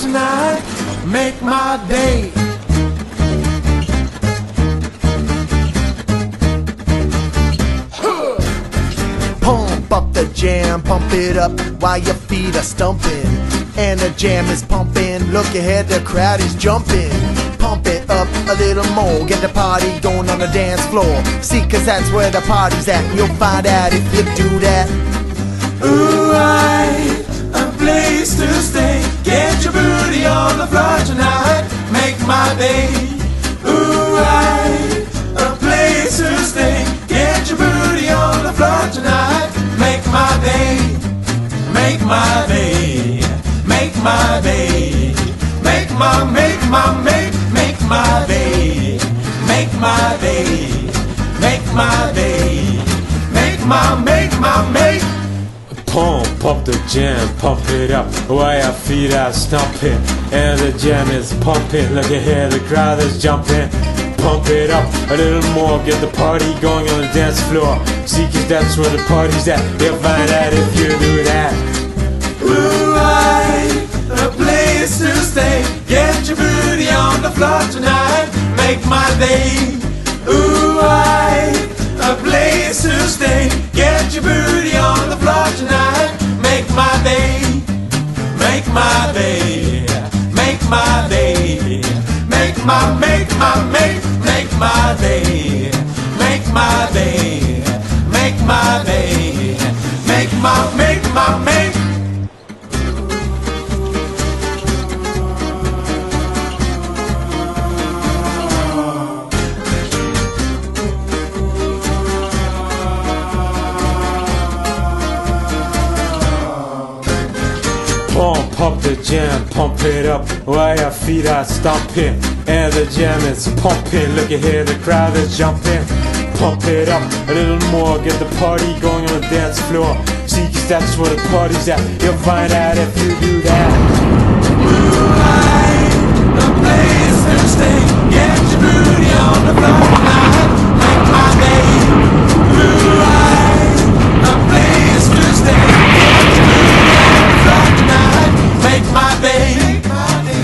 tonight. Make my day. Pump up the jam, pump it up while your feet are stumping. And the jam is pumping, look ahead, the crowd is jumping. Pump it up a little more, get the party going on the dance floor. See, cause that's where the party's at, you'll find out if you do that. Ooh, a place to stay. Get your booty on the floor tonight. Make my day. Ooh, a place to stay. Get your booty on the floor tonight. Make my day. Make my day. Make my day. Make my day. Make my day. Make my day. Make my. Pump up the jam, pump it up while your feet are stomping. And the jam is pumping, look ahead, the crowd is jumping. Pump it up a little more, get the party going on the dance floor. See, cause that's where the party's at, you'll find out if you do that. Ooh, a place to stay. Get your booty on the floor tonight. Make my day. Ooh, a place to stay. Get your booty on the floor tonight. Make my day. Make my day. Make my day. Make my day. Make my day. Make my day. Make my. Pump up the jam, pump it up while your feet are stomping. And the jam is pumping, look ahead, the crowd is jumping. Pump it up a little more, get the party going on the dance floor. See, cause that's where the party's at, you'll find out if you do that. Ooh, a place to stay. Get your booty on the floor tonight. Make my day. Ooh, a place to stay. Get your booty on the floor tonight. Make my day.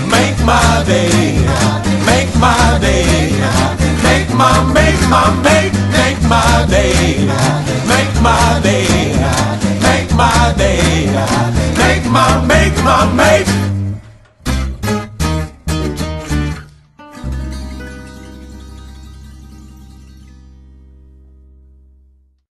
Make my day. Make my day. Make my day. Make my day. Make my day. Make my day. Make my